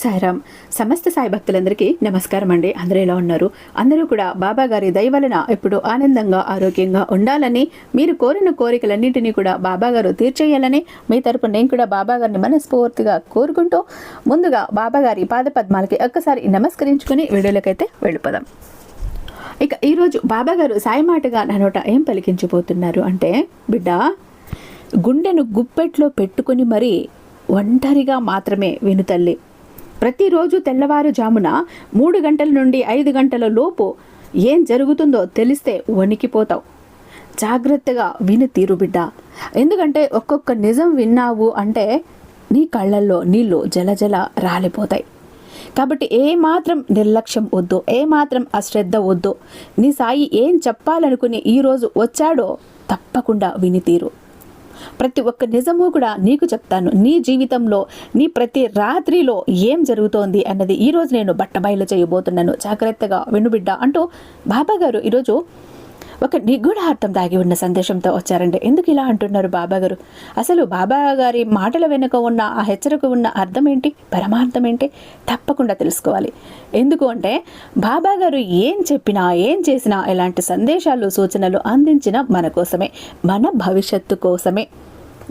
సాయిరామ్. సమస్త సాయి భక్తులందరికీ నమస్కారం అండి. అందరూ ఎలా ఉన్నారు? అందరూ కూడా బాబా గారి దయ వలన ఎప్పుడు ఆనందంగా ఆరోగ్యంగా ఉండాలని, మీరు కోరిన కోరికలన్నింటినీ కూడా బాబా గారు తీర్చేయాలని మీ తరపున నేను కూడా బాబా గారిని మనస్ఫూర్తిగా కోరుకుంటూ ముందుగా బాబా గారి పాదపద్మాలకి ఒక్కసారి నమస్కరించుకుని వీడియోలకైతే వెళ్ళిపోదాం. ఇక ఈరోజు బాబా గారు సాయి మాటగా నా నోట ఏం పలికించబోతున్నారు అంటే, బిడ్డ, గుండెను గుప్పెట్లో పెట్టుకుని మరీ ఒంటరిగా మాత్రమే విను తల్లి. ప్రతిరోజు తెల్లవారుజామున 3 గంటల నుండి 5 గంటల లోపు ఏం జరుగుతుందో తెలిస్తే వణికిపోతావు. జాగ్రత్తగా విను తీరు బిడ్డ. ఎందుకంటే ఒక్కొక్క నిజం విన్నావు అంటే నీ కళ్ళల్లో నీళ్లు జలజల రాలిపోతాయి. కాబట్టి ఏమాత్రం నిర్లక్ష్యం వద్దు, ఏమాత్రం అశ్రద్ధ వద్దు. నీ సాయి ఏం చెప్పాలనుకుని ఈరోజు వచ్చాడో తప్పకుండా విని తీరు. ప్రతి ఒక్క నిజము కూడా నీకు చెప్తాను. నీ జీవితంలో నీ ప్రతి రాత్రిలో ఏం జరుగుతోంది అన్నది ఈరోజు నేను బట్టబయలు చేయబోతున్నాను. జాగ్రత్తగా వినుబిడ్డ అంటూ బాబా గారు ఈరోజు ఒక నిగూఢార్థం దాగి ఉన్న సందేశంతో వచ్చారండి. ఎందుకు ఇలా అంటున్నారు బాబా గారు? అసలు బాబా గారి మాటల వెనుక ఉన్న ఆ హెచ్చరిక ఉన్న అర్థం ఏంటి, పరమార్థం ఏంటి తప్పకుండా తెలుసుకోవాలి. ఎందుకు అంటే బాబా గారు ఏం చెప్పినా ఏం చేసినా ఎలాంటి సందేశాలు సూచనలు అందించిన మన కోసమే, మన భవిష్యత్తు కోసమే.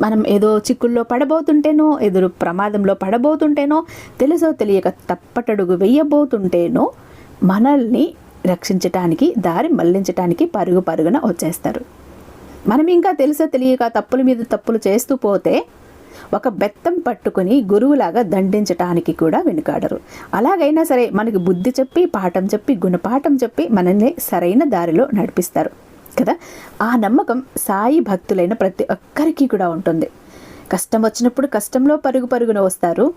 మనం ఏదో చిక్కుల్లో పడబోతుంటేనో, ఎదురు ప్రమాదంలో పడబోతుంటేనో, తెలుసో తెలియక తప్పటడుగు వెయ్యబోతుంటేనో మనల్ని రక్షించటానికి, దారి మళ్లించటానికి పరుగున వచ్చేస్తారు. మనం ఇంకా తెలుసో తెలియక తప్పుల మీద తప్పులు చేస్తూ పోతే ఒక బెత్తం పట్టుకుని గురువులాగా దండించటానికి కూడా వెనుకాడరు. అలాగైనా సరే మనకి బుద్ధి చెప్పి, పాఠం చెప్పి, గుణపాఠం చెప్పి మనల్ని సరైన దారిలో నడిపిస్తారు కదా. ఆ నమ్మకం సాయి భక్తులైన ప్రతి ఒక్కరికి కూడా ఉంటుంది. కష్టం వచ్చినప్పుడు కష్టంలో పరుగున వస్తారు.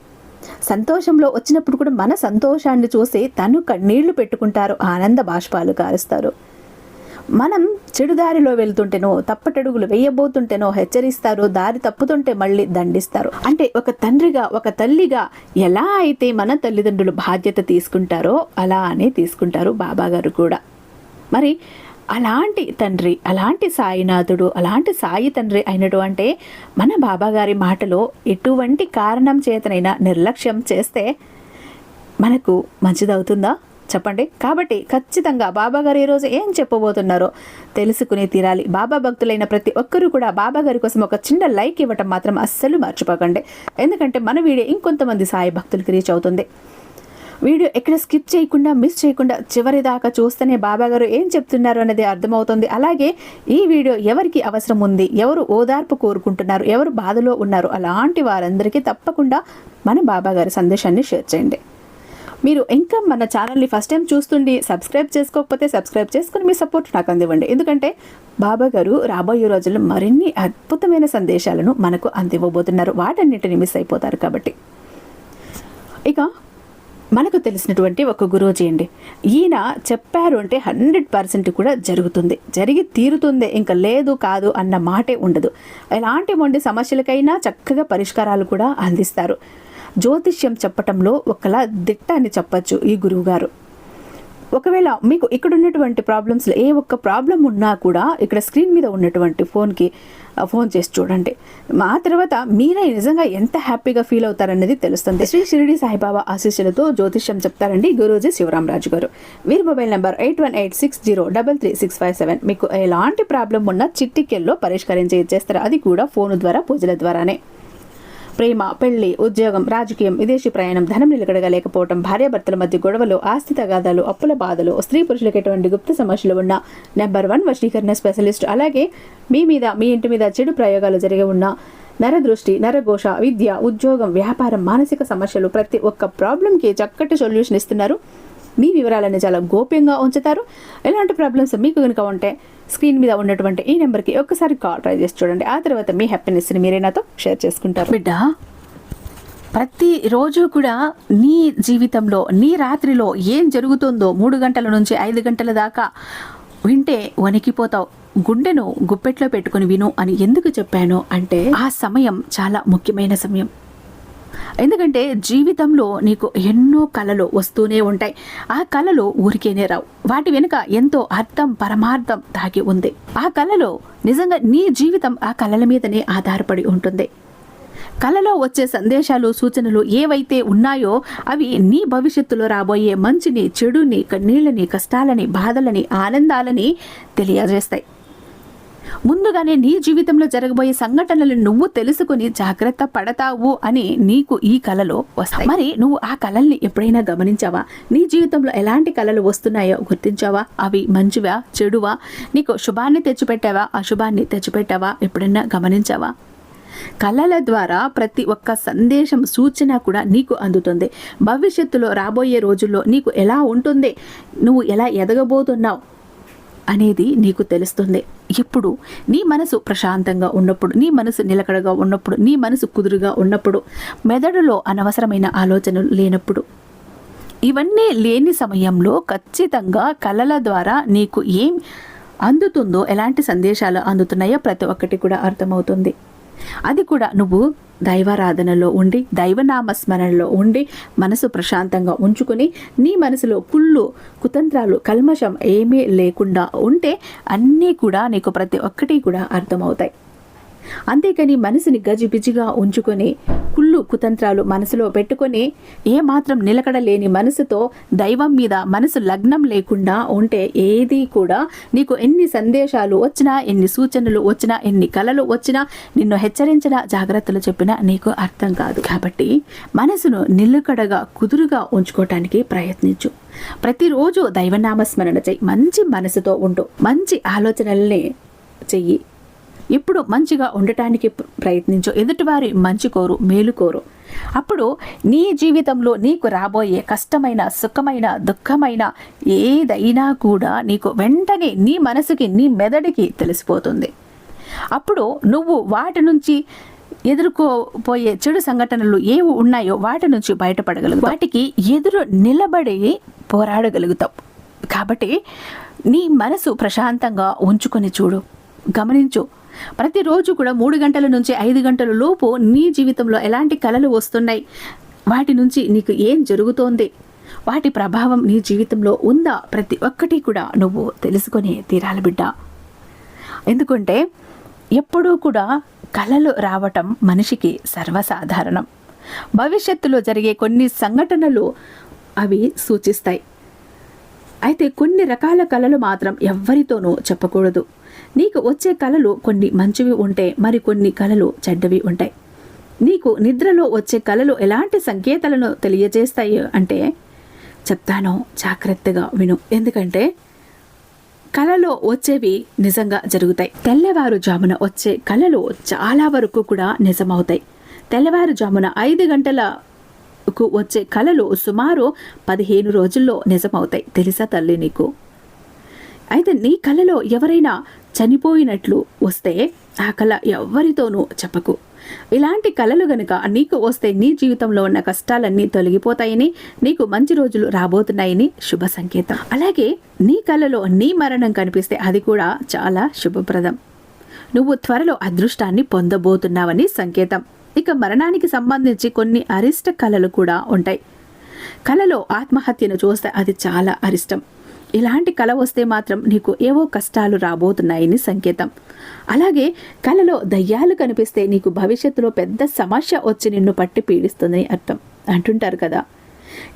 సంతోషంలో వచ్చినప్పుడు కూడా మన సంతోషాన్ని చూసి తను కన్నీళ్లు పెట్టుకుంటారు, ఆనంద బాష్పాలు కారుస్తారు. మనం చెడు దారిలో వెళ్తుంటేనో, తప్పటడుగులు వేయబోతుంటేనో హెచ్చరిస్తారు, దారి తప్పుతుంటే మళ్ళీ దండిస్తారు. అంటే ఒక తండ్రిగా, ఒక తల్లిగా ఎలా అయితే మన తల్లిదండ్రులు బాధ్యత తీసుకుంటారో అలానే తీసుకుంటారు బాబా గారు కూడా. మరి అలాంటి తండ్రి, అలాంటి సాయినాథుడు, అలాంటి సాయి తండ్రి అయినటువంటి మన బాబాగారి మాటలో ఎటువంటి కారణం చేతనైనా నిర్లక్ష్యం చేస్తే మనకు మంచిదవుతుందా చెప్పండి? కాబట్టి ఖచ్చితంగా బాబాగారు ఈరోజు ఏం చెప్పబోతున్నారో తెలుసుకుని తీరాలి. బాబా భక్తులైన ప్రతి ఒక్కరూ కూడా బాబాగారి కోసం ఒక చిన్న లైక్ ఇవ్వటం మాత్రం అస్సలు మర్చిపోకండి. ఎందుకంటే మన వీడియో ఇంకొంతమంది సాయి భక్తులకి రీచ్ అవుతుంది. వీడియో ఎక్కడ స్కిప్ చేయకుండా, మిస్ చేయకుండా చివరి దాకా చూస్తేనే బాబా గారు ఏం చెప్తున్నారు అనేది అర్థమవుతుంది. అలాగే ఈ వీడియో ఎవరికి అవసరం ఉంది, ఎవరు ఓదార్పు కోరుకుంటున్నారు, ఎవరు బాధలో ఉన్నారు, అలాంటి వారందరికీ తప్పకుండా మన బాబా గారి సందేశాన్ని షేర్ చేయండి. మీరు ఇంకా మన ఛానల్ని ఫస్ట్ టైం చూస్తుండి సబ్స్క్రైబ్ చేసుకోకపోతే సబ్స్క్రైబ్ చేసుకుని మీ సపోర్ట్ నాకు అందివ్వండి. ఎందుకంటే బాబా గారు రాబోయే రోజుల్లో మరిన్ని అద్భుతమైన సందేశాలను మనకు అందివ్వబోతున్నారు. వాటన్నిటిని మిస్ అయిపోతారు కాబట్టి. ఇక మనకు తెలిసినటువంటి ఒక గురూజీ అండి. ఈయన చెప్పారు అంటే 100% కూడా జరుగుతుంది, జరిగి తీరుతుంది. ఇంకా లేదు కాదు అన్న మాటే ఉండదు. ఎలాంటి మొండి సమస్యలకైనా చక్కగా పరిష్కారాలు కూడా అందిస్తారు. జ్యోతిష్యం చెప్పటంలో ఒకలా దిట్ట అని చెప్పచ్చు ఈ గురువు గారు. ఒకవేళ మీకు ఇక్కడ ఉన్నటువంటి ప్రాబ్లమ్స్లో ఏ ఒక్క ప్రాబ్లం ఉన్నా కూడా ఇక్కడ స్క్రీన్ మీద ఉన్నటువంటి ఫోన్ చేసి చూడండి. ఆ తర్వాత మీరే నిజంగా ఎంత హ్యాపీగా ఫీల్ అవుతారనేది తెలుస్తుంది. శ్రీ షిరిడి సాయిబాబా ఆశీస్సులతో జ్యోతిష్యం చెప్తారండి గురూజీ శివరామరాజు గారు. వీరి మొబైల్ నెంబర్ 8186033657. మీకు ఎలాంటి ప్రాబ్లం ఉన్నా చిట్టికెల్లో పరిష్కరించి ఇచ్చేస్తారు. అది కూడా ఫోన్ ద్వారా, పూజల ద్వారానే. ప్రేమ, పెళ్లి, ఉద్యోగం, రాజకీయం, విదేశీ ప్రయాణం, ధనం నిలకడగా లేకపోవడం, భార్యాభర్తల మధ్య గొడవలు, ఆస్తి తగాదాలు, అప్పుల బాధలు, స్త్రీ పురుషులకు ఎటువంటి గుప్త సమస్యలు ఉన్న నెంబర్ 1 వశీకరణ స్పెషలిస్ట్. అలాగే మీ ఇంటి మీద చెడు ప్రయోగాలు జరిగి ఉన్న నరదృష్టి, నరఘోష, విద్య, ఉద్యోగం, వ్యాపారం, మానసిక సమస్యలు, ప్రతి ఒక్క ప్రాబ్లంకి చక్కటి సొల్యూషన్ ఇస్తున్నారు. మీ వివరాలను చాలా గోప్యంగా ఉంచుతారు. ఎలాంటి ప్రాబ్లమ్స్ మీకు కనుక ఉంటే స్క్రీన్ మీద ఉన్నటువంటి ఈ నెంబర్కి ఒక్కసారి కాల్ ట్రై చేసి చూడండి. ఆ తర్వాత మీ హ్యాపీనెస్ని మీరే నాతో షేర్ చేసుకుంటారు. బిడ్డ, ప్రతిరోజు కూడా నీ జీవితంలో, నీ రాత్రిలో ఏం జరుగుతుందో 3 గంటల నుంచి 5 గంటల దాకా వింటే వణికిపోతావు. గుండెను గుప్పెట్లో పెట్టుకుని విను అని ఎందుకు చెప్పాను అంటే ఆ సమయం చాలా ముఖ్యమైన సమయం. ఎందుకంటే జీవితంలో నీకు ఎన్నో కళలు వస్తూనే ఉంటాయి. ఆ కళలు ఊరికేనే రావు. వాటి వెనుక ఎంతో అర్థం, పరమార్థం దాగి ఉంది. ఆ కళలో నిజంగా నీ జీవితం ఆ కళల మీదనే ఆధారపడి ఉంటుంది. కలలో వచ్చే సందేశాలు సూచనలు ఏవైతే ఉన్నాయో అవి నీ భవిష్యత్తులో రాబోయే మంచిని చెడుని కన్నీళ్ళని కష్టాలని బాధలని ఆనందాలని తెలియజేస్తాయి. ముందుగానే నీ జీవితంలో జరగబోయే సంఘటనలను నువ్వు తెలుసుకుని జాగ్రత్త పడతావు అని నీకు ఈ కళలో వస్తాయి. మరి నువ్వు ఆ కళల్ని ఎప్పుడైనా గమనించావా? నీ జీవితంలో ఎలాంటి కళలు వస్తున్నాయో గుర్తించావా? అవి మంచివా చెడువా? నీకు శుభాన్ని తెచ్చిపెట్టావా అశుభాన్ని తెచ్చిపెట్టావా? ఎప్పుడైనా గమనించావా? కళల ద్వారా ప్రతి ఒక్క సందేశం సూచన కూడా నీకు అందుతుంది. భవిష్యత్తులో రాబోయే రోజుల్లో నీకు ఎలా ఉంటుంది, నువ్వు ఎలా ఎదగబోతున్నావు అనేది నీకు తెలుస్తుంది. ఇప్పుడు నీ మనసు ప్రశాంతంగా ఉన్నప్పుడు, నీ మనసు నిలకడగా ఉన్నప్పుడు, నీ మనసు కుదురుగా ఉన్నప్పుడు, మెదడులో అనవసరమైన ఆలోచనలు లేనప్పుడు, ఇవన్నీ లేని సమయంలో ఖచ్చితంగా కళల ద్వారా నీకు ఏం అందుతుందో, ఎలాంటి సందేశాలు అందుతున్నాయో ప్రతి ఒక్కటి కూడా అర్థమవుతుంది. అది కూడా నువ్వు దైవారాధనలో ఉండి, దైవనామస్మరణలో ఉండి, మనసు ప్రశాంతంగా ఉంచుకుని, నీ మనసులో కుళ్ళు కుతంత్రాలు కల్మషం ఏమీ లేకుండా ఉంటే అన్నీ కూడా నీకు ప్రతి ఒక్కటి కూడా అర్థమవుతాయి. అంతేకాని మనసుని గజిబిజిగా ఉంచుకొని కుళ్ళు కుతంత్రాలు మనసులో పెట్టుకొని ఏమాత్రం నిలకడ లేని మనసుతో దైవం మీద మనసు లగ్నం లేకుండా ఉంటే ఏది కూడా నీకు ఎన్ని సందేశాలు వచ్చినా, ఎన్ని సూచనలు వచ్చినా, ఎన్ని కలలు వచ్చినా, నిన్ను హెచ్చరించిన జాగ్రత్తలు చెప్పినా నీకు అర్థం కాదు. కాబట్టి మనసును నిలకడగా కుదురుగా ఉంచుకోవటానికి ప్రయత్నించు. ప్రతిరోజు దైవనామస్మరణ చెయ్యి. మంచి మనసుతో ఉండు. మంచి ఆలోచనల్ని చెయ్యి. ఇప్పుడు మంచిగా ఉండటానికి ప్రయత్నించు. ఎదుటివారి మంచి కోరు, మేలు కోరు. అప్పుడు నీ జీవితంలో నీకు రాబోయే కష్టమైన సుఖమైన దుఃఖమైన ఏదైనా కూడా నీకు వెంటనే నీ మనసుకి నీ మెదడుకి తెలిసిపోతుంది. అప్పుడు నువ్వు వాటి నుంచి ఎదుర్కోపోయే చెడు సంఘటనలు ఏవి ఉన్నాయో వాటి నుంచి బయటపడగలుగుతావు. వాటికి ఎదురు నిలబడి పోరాడగలుగుతావు. కాబట్టి నీ మనసు ప్రశాంతంగా ఉంచుకొని చూడు, గమనించు. ప్రతిరోజు కూడా 3 గంటల నుంచి 5 గంటల లోపు నీ జీవితంలో ఎలాంటి కలలు వస్తున్నాయి, వాటి నుంచి నీకు ఏం జరుగుతోంది, వాటి ప్రభావం నీ జీవితంలో ఉందా, ప్రతి ఒక్కటి కూడా నువ్వు తెలుసుకొని తీరాలి బిడ్డ. ఎందుకంటే ఎప్పుడూ కూడా కలలు రావటం మనిషికి సర్వసాధారణం. భవిష్యత్తులో జరిగే కొన్ని సంఘటనలు అవి సూచిస్తాయి. అయితే కొన్ని రకాల కలలు మాత్రం ఎవ్వరితోనూ చెప్పకూడదు. నీకు వచ్చే కలలు కొన్ని మంచివి ఉంటే, మరికొన్ని కలలు చెడ్డవి ఉంటాయి. నీకు నిద్రలో వచ్చే కలలు ఎలాంటి సంకేతాలను తెలియజేస్తాయి అంటే చెప్తాను, జాగ్రత్తగా విను. ఎందుకంటే కలలో వచ్చేవి నిజంగా జరుగుతాయి. తెల్లవారుజామున వచ్చే కలలు చాలా వరకు కూడా నిజమవుతాయి. తెల్లవారుజామున 5 గంటలకు వచ్చే కలలు సుమారు 15 రోజుల్లో నిజమవుతాయి. తెలుసా తల్లి నీకు? అయితే నీ కలలో ఎవరైనా చనిపోయినట్లు వస్తే ఆ కళ ఎవ్వరితోనూ చెప్పకు. ఇలాంటి కళలు గనుక నీకు వస్తే నీ జీవితంలో ఉన్న కష్టాలన్నీ తొలగిపోతాయని, నీకు మంచి రోజులు రాబోతున్నాయని శుభ సంకేతం. అలాగే నీ కలలో నీ మరణం కనిపిస్తే అది కూడా చాలా శుభప్రదం. నువ్వు త్వరలో అదృష్టాన్ని పొందబోతున్నావని సంకేతం. ఇక మరణానికి సంబంధించి కొన్ని అరిష్ట కళలు కూడా ఉంటాయి. కలలో ఆత్మహత్యను చూస్తే అది చాలా అరిష్టం. ఇలాంటి కళ వస్తే మాత్రం నీకు ఏవో కష్టాలు రాబోతున్నాయని సంకేతం. అలాగే కలలో దయ్యాలు కనిపిస్తే నీకు భవిష్యత్తులో పెద్ద సమస్య వచ్చి నిన్ను పట్టి పీడిస్తుందని అర్థం. అంటుంటారు కదా,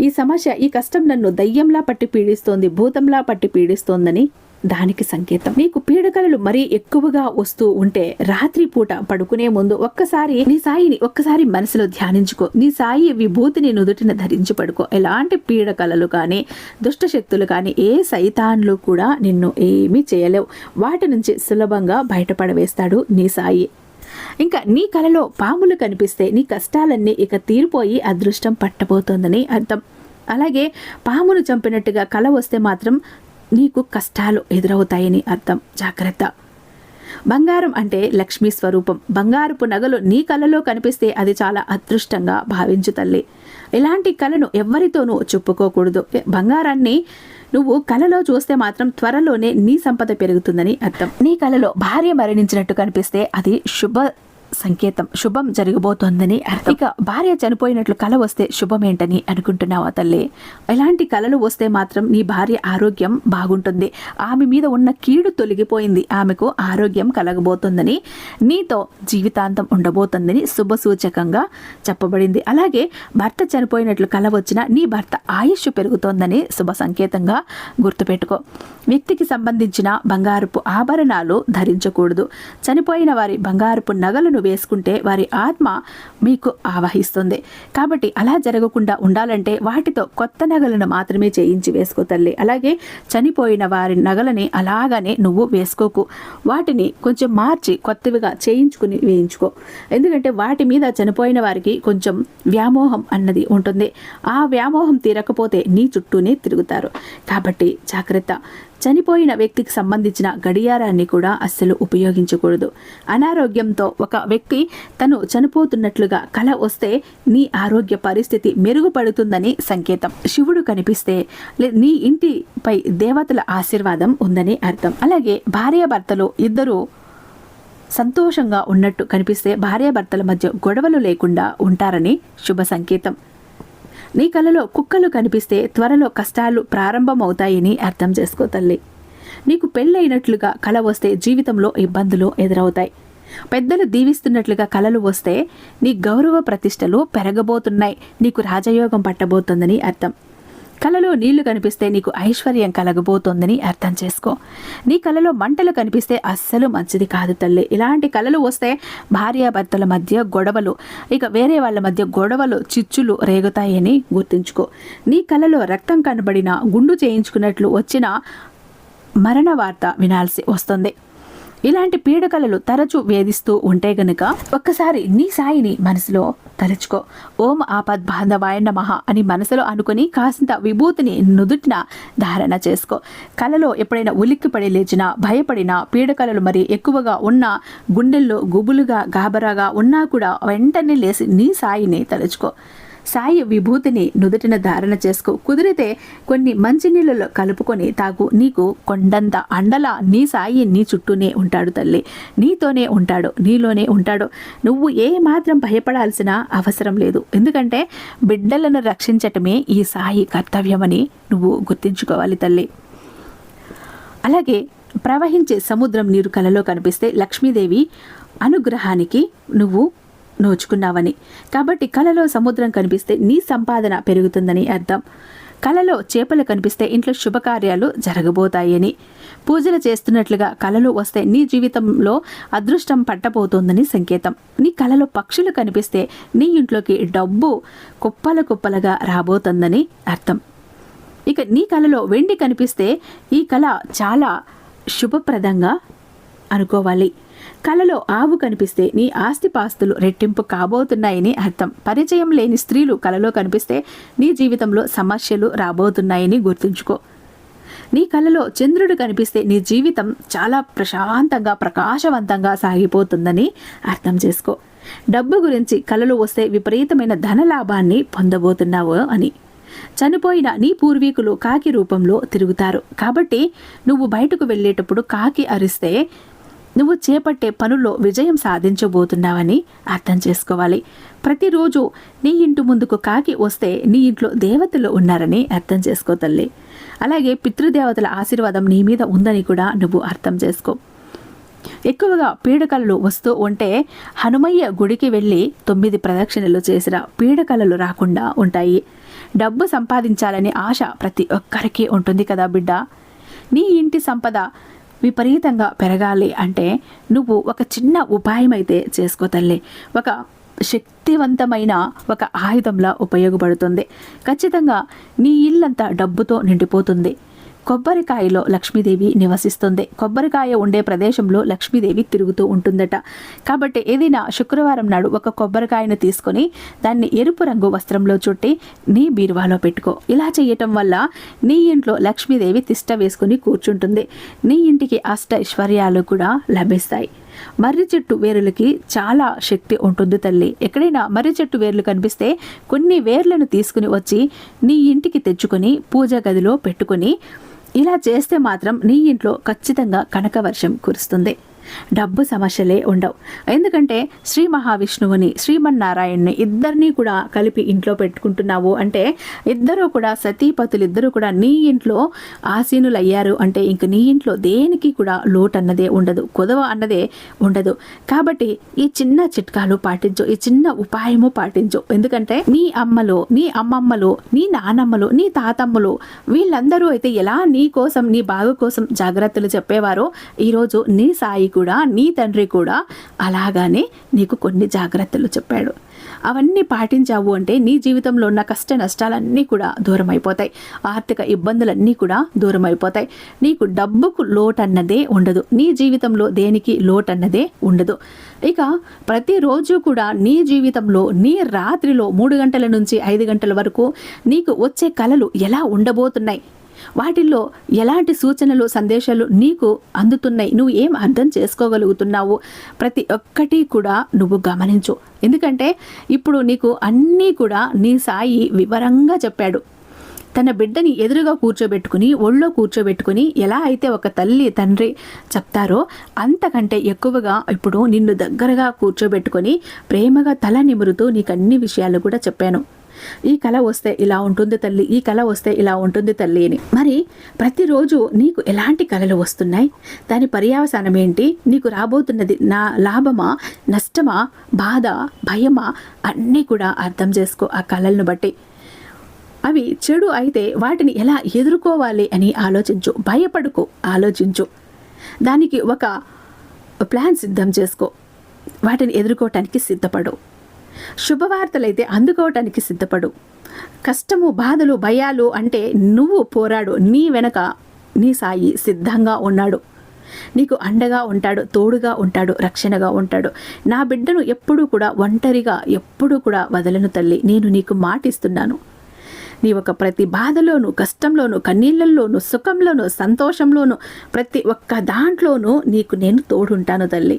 ఈ సమస్య, ఈ కష్టం నన్ను దయ్యంలా పట్టి పీడిస్తోంది, భూతంలా పట్టి పీడిస్తోందని దానికి సంకేతం. నీకు పీడకలలు మరీ ఎక్కువగా వస్తూ ఉంటే రాత్రి పూట పడుకునే ముందు ఒక్కసారి నీ సాయిని ఒక్కసారి మనసులో ధ్యానించుకో. నీ సాయి విభూతిని నుదుటిన ధరించి పడుకో. ఎలాంటి పీడకలలు కానీ దుష్ట శక్తులు కానీ ఏ సైతాన్లు కూడా నిన్ను ఏమీ చేయలేవు. వాటి నుంచి సులభంగా బయటపడవేస్తాడు నీ సాయి. ఇంకా నీ కలలో పాములు కనిపిస్తే నీ కష్టాలన్నీ ఇక తీరిపోయి అదృష్టం పట్టబోతోందని అర్థం. అలాగే పామును చంపినట్టుగా కల వస్తే మాత్రం నీకు కష్టాలు ఎదురవుతాయని అర్థం. జాగ్రత్త. బంగారం అంటే లక్ష్మీ స్వరూపం. బంగారపు నగలు నీ కలలో కనిపిస్తే అది చాలా అదృష్టంగా భావించు తల్లి. ఇలాంటి కలను ఎవ్వరితోనూ చెప్పుకోకూడదు. బంగారాన్ని నువ్వు కలలో చూస్తే మాత్రం త్వరలోనే నీ సంపద పెరుగుతుందని అర్థం. నీ కలలో భార్య మరణించినట్టు కనిపిస్తే అది శుభ సంకేతం, శుభం జరగబోతోందని అర్థం. ఇక భార్య చనిపోయినట్లు కల వస్తే శుభమేంటని అనుకుంటున్నావా తల్లి? ఎలాంటి కలలు వస్తే మాత్రం నీ భార్య ఆరోగ్యం బాగుంటుంది, ఆమె మీద ఉన్న కీడు తొలగిపోయింది, ఆమెకు ఆరోగ్యం కలగబోతుందని, నీతో జీవితాంతం ఉండబోతుందని శుభ సూచకంగా చెప్పబడింది. అలాగే భర్త చనిపోయినట్లు కల వచ్చినా నీ భర్త ఆయుష్ పెరుగుతోందని శుభ సంకేతంగా గుర్తుపెట్టుకో. వ్యక్తికి సంబంధించిన బంగారపు ఆభరణాలు ధరించకూడదు. చనిపోయిన వారి బంగారపు నగలను వేసుకుంటే వారి ఆత్మ మీకు ఆవహిస్తుంది. కాబట్టి అలా జరగకుండా ఉండాలంటే వాటితో కొత్త నగలను మాత్రమే చేయించి వేసుకో తల్లి. అలాగే చనిపోయిన వారి నగలని అలాగనే నువ్వు వేసుకోకు, వాటిని కొంచెం మార్చి కొత్తవిగా చేయించుకుని వేయించుకో. ఎందుకంటే వాటి మీద చనిపోయిన వారికి కొంచెం వ్యామోహం అన్నది ఉంటుంది. ఆ వ్యామోహం తీరకపోతే నీ చుట్టూనే తిరుగుతారు. కాబట్టి జాగ్రత్త. చనిపోయిన వ్యక్తికి సంబంధించిన గడియారాన్ని కూడా అస్సలు ఉపయోగించకూడదు. అనారోగ్యంతో ఒక వ్యక్తి తను చనిపోతున్నట్లుగా కల వస్తే నీ ఆరోగ్య పరిస్థితి మెరుగుపడుతుందని సంకేతం. శివుడు కనిపిస్తే నీ ఇంటిపై దేవతల ఆశీర్వాదం ఉందని అర్థం. అలాగే భార్యాభర్తలు ఇద్దరు సంతోషంగా ఉన్నట్టు కనిపిస్తే భార్యాభర్తల మధ్య గొడవలు లేకుండా ఉంటారని శుభ సంకేతం. నీ కలలో కుక్కలు కనిపిస్తే త్వరలో కష్టాలు ప్రారంభమవుతాయని అర్థం చేసుకో తల్లి. నీకు పెళ్ళైనట్లుగా కల వస్తే జీవితంలో ఇబ్బందులు ఎదురవుతాయి. పెద్దలు దీవిస్తున్నట్లుగా కలలు వస్తే నీ గౌరవ ప్రతిష్టలు పెరగబోతున్నాయి, నీకు రాజయోగం పట్టబోతుందని అర్థం. కలలో నీళ్లు కనిపిస్తే నీకు ఐశ్వర్యం కలగబోతోందని అర్థం చేసుకో. నీ కలలో మంటలు కనిపిస్తే అస్సలు మంచిది కాదు తల్లి. ఇలాంటి కలలు వస్తే భార్యాభర్తల మధ్య గొడవలు, ఇక వేరే వాళ్ళ మధ్య గొడవలు, చిచ్చులు రేగుతాయని గుర్తుంచుకో. నీ కలలో రక్తం కనబడిన, గుండు చేయించుకున్నట్లు వచ్చిన మరణ వార్త వినాల్సి వస్తుంది. ఇలాంటి పీడకలలు తరచూ వేధిస్తూ ఉంటే గనుక ఒక్కసారి నీ సాయిని మనసులో తలుచుకో. ఓం ఆపద్ బాంధవాయ నమః అని మనసులో అనుకుని కాసింత విభూతిని నుదుటిన ధారణ చేసుకో. కలలో ఎప్పుడైనా ఉలిక్కిపడి లేచినా, భయపడినా, పీడకలలు మరి ఎక్కువగా ఉన్నా, గుండెల్లో గుబులుగా గాబరాగా ఉన్నా కూడా వెంటనే లేచి నీ సాయిని తలుచుకో. సాయి విభూతిని నుదుటిన ధారణ చేసుకో. కుదిరితే కొన్ని మంచినీళ్ళలో కలుపుకొని తాగు. నీకు కొండంత అండలా నీ సాయి నీ చుట్టూనే ఉంటాడు తల్లి. నీతోనే ఉంటాడు, నీలోనే ఉంటాడు. నువ్వు ఏ మాత్రం భయపడాల్సిన అవసరం లేదు. ఎందుకంటే బిడ్డలను రక్షించటమే ఈ సాయి కర్తవ్యమని నువ్వు గుర్తించుకోవాలి తల్లి. అలాగే ప్రవహించే సముద్రం నీరు కలలో కనిపిస్తే లక్ష్మీదేవి అనుగ్రహానికి నువ్వు నోచుకున్నావని. కాబట్టి కలలో సముద్రం కనిపిస్తే నీ సంపాదన పెరుగుతుందని అర్థం. కలలో చేపలు కనిపిస్తే ఇంట్లో శుభకార్యాలు జరగబోతాయని. పూజలు చేస్తున్నట్లుగా కలలు వస్తే నీ జీవితంలో అదృష్టం పట్టబోతోందని సంకేతం. నీ కలలో పక్షులు కనిపిస్తే నీ ఇంట్లోకి డబ్బు కుప్పల కుప్పలుగా రాబోతుందని అర్థం. ఇక నీ కలలో వెండి కనిపిస్తే ఈ కళ చాలా శుభప్రదంగా అనుకోవాలి. కలలో ఆవు కనిపిస్తే నీ ఆస్తిపాస్తులు రెట్టింపు కాబోతున్నాయని అర్థం. పరిచయం లేని స్త్రీలు కలలో కనిపిస్తే నీ జీవితంలో సమస్యలు రాబోతున్నాయని గుర్తుంచుకో. నీ కలలో చంద్రుడు కనిపిస్తే నీ జీవితం చాలా ప్రశాంతంగా, ప్రకాశవంతంగా సాగిపోతుందని అర్థం చేసుకో. డబ్బు గురించి కలలు వస్తే విపరీతమైన ధనలాభాన్ని పొందబోతున్నావు అని. చనిపోయిన నీ పూర్వీకులు కాకి రూపంలో తిరుగుతారు. కాబట్టి నువ్వు బయటకు వెళ్ళేటప్పుడు కాకి అరిస్తే నువ్వు చేపట్టే పనుల్లో విజయం సాధించబోతున్నావని అర్థం చేసుకోవాలి. ప్రతిరోజు నీ ఇంటి ముందుకు కాకి వస్తే నీ ఇంట్లో దేవతలు ఉన్నారని అర్థం చేసుకో తల్లి. అలాగే పితృదేవతల ఆశీర్వాదం నీ మీద ఉందని కూడా నువ్వు అర్థం చేసుకో. ఎక్కువగా పీడకలలు వస్తూ ఉంటే హనుమయ్య గుడికి వెళ్ళి 9 ప్రదక్షిణలు చేసిన పీడకలలు రాకుండా ఉంటాయి. డబ్బు సంపాదించాలనే ఆశ ప్రతి ఒక్కరికి ఉంటుంది కదా బిడ్డ. నీ ఇంటి సంపద విపరీతంగా పెరగాలి అంటే నువ్వు ఒక చిన్న ఉపాయం అయితే చేసుకో తల్లి. ఒక శక్తివంతమైన ఒక ఆయుధంలా ఉపయోగపడుతుంది. ఖచ్చితంగా నీ ఇల్లంతా డబ్బుతో నిండిపోతుంది. కొబ్బరికాయలో లక్ష్మీదేవి నివసిస్తుంది. కొబ్బరికాయ ఉండే ప్రదేశంలో లక్ష్మీదేవి తిరుగుతూ ఉంటుందట. కాబట్టి ఏదైనా శుక్రవారం నాడు ఒక కొబ్బరికాయను తీసుకొని దాన్ని ఎరుపు రంగు వస్త్రంలో చుట్టి నీ బీరువాలో పెట్టుకో. ఇలా చేయటం వల్ల నీ ఇంట్లో లక్ష్మీదేవి తిష్ట వేసుకుని కూర్చుంటుంది. నీ ఇంటికి అష్ట ఐశ్వర్యాలు కూడా లభిస్తాయి. మర్రి చెట్టు వేర్లకి చాలా శక్తి ఉంటుంది తల్లి. ఎక్కడైనా మర్రి చెట్టు వేర్లు కనిపిస్తే కొన్ని వేర్లను తీసుకుని వచ్చి నీ ఇంటికి తెచ్చుకొని పూజ గదిలో పెట్టుకొని ఇలా చేస్తే మాత్రం నీ ఇంట్లో ఖచ్చితంగా కనకవర్షం కురుస్తుంది. డబ్బు సమస్యలే ఉండవు. ఎందుకంటే శ్రీ మహావిష్ణువుని, శ్రీమన్నారాయణ్ని ఇద్దరినీ కూడా కలిపి ఇంట్లో పెట్టుకుంటున్నావు అంటే ఇద్దరూ కూడా సతీపతులు ఇద్దరు కూడా నీ ఇంట్లో ఆసీనులు అయ్యారు అంటే ఇంక నీ ఇంట్లో దేనికి కూడా లోటు అన్నదే ఉండదు, కొదవ అన్నదే ఉండదు. కాబట్టి ఈ చిన్న చిట్కాలు పాటించు, ఈ చిన్న ఉపాయము పాటించు. ఎందుకంటే నీ అమ్మలు, నీ అమ్మమ్మలు, నీ నానమ్మలు, నీ తాతమ్మలు వీళ్ళందరూ అయితే ఎలా నీ కోసం, నీ బాగు కోసం జాగ్రత్తలు చెప్పేవారో ఈరోజు నీ సాయి కూడా, నీ తండ్రి కూడా అలాగానే నీకు కొన్ని జాగ్రత్తలు చెప్పాడు. అవన్నీ పాటించావు అంటే నీ జీవితంలో ఉన్న కష్ట నష్టాలన్నీ కూడా దూరం అయిపోతాయి, ఆర్థిక ఇబ్బందులన్నీ కూడా దూరం అయిపోతాయి. నీకు డబ్బుకు లోటు అన్నదే ఉండదు, నీ జీవితంలో దేనికి లోటు అన్నదే ఉండదు. ఇక ప్రతిరోజు కూడా నీ జీవితంలో నీ రాత్రిలో 3 గంటల నుంచి 5 గంటల వరకు నీకు వచ్చే కలలు ఎలా ఉండబోతున్నాయి, వాటిల్లో ఎలాంటి సూచనలు సందేశాలు నీకు అందుతున్నాయి, నువ్వు ఏం అర్థం చేసుకోగలుగుతున్నావు, ప్రతి ఒక్కటి కూడా నువ్వు గమనించు. ఎందుకంటే ఇప్పుడు నీకు అన్నీ కూడా నీ సాయి వివరంగా చెప్పాడు. తన బిడ్డని ఎదురుగా కూర్చోబెట్టుకుని, ఒళ్ళో కూర్చోబెట్టుకుని ఎలా అయితే ఒక తల్లి తండ్రి చెప్తారో అంతకంటే ఎక్కువగా ఇప్పుడు నిన్ను దగ్గరగా కూర్చోబెట్టుకొని ప్రేమగా తల నిమురుతూ నీకు అన్ని విషయాలు కూడా చెప్పాను. ఈ కళ వస్తే ఇలా ఉంటుంది తల్లి, ఈ కళ వస్తే ఇలా ఉంటుంది తల్లి అని. మరి ప్రతిరోజు నీకు ఎలాంటి కళలు వస్తున్నాయి, దాని పర్యవసానం ఏంటి, నీకు రాబోతున్నది నా లాభమా, నష్టమా, బాధ, భయమా అన్నీ కూడా అర్థం చేసుకో. ఆ కళలను బట్టి అవి చెడు అయితే వాటిని ఎలా ఎదుర్కోవాలి అని ఆలోచించు, భయపడుకో, ఆలోచించు. దానికి ఒక ప్లాన్ సిద్ధం చేసుకో, వాటిని ఎదుర్కోవటానికి సిద్ధపడు. శుభవార్తలైతే అందుకోవటానికి సిద్ధపడు. కష్టము, బాధలు, భయాలు అంటే నువ్వు పోరాడు, నీ వెనక నీ సాయి సిద్ధంగా ఉన్నాడు, నీకు అండగా ఉంటాడు, తోడుగా ఉంటాడు, రక్షణగా ఉంటాడు. నా బిడ్డను ఎప్పుడూ కూడా ఒంటరిగా ఎప్పుడూ కూడా వదలను తల్లి, నేను నీకు మాటిస్తున్నాను. నీ ఒక ప్రతి బాధలోను, కష్టంలోను, కన్నీళ్ళల్లోను, సుఖంలోను, సంతోషంలోను, ప్రతి ఒక్క దాంట్లోనూ నీకు నేను తోడుంటాను తల్లి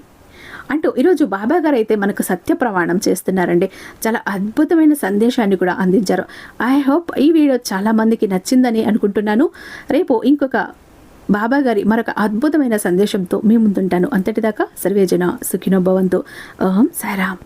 అంటూ ఈరోజు బాబా గారు అయితే మనకు సత్య ప్రమాణం చేస్తున్నారండి. చాలా అద్భుతమైన సందేశాన్ని కూడా అందించారు. ఐ హోప్ ఈ వీడియో చాలా మందికి నచ్చిందని అనుకుంటున్నాను. రేపు ఇంకొక బాబా గారి మరొక అద్భుతమైన సందేశంతో మీ ముందుంటాను. అంతటిదాకా సర్వేజన సుఖినో భవంతు. ఓం సాయిరామ్.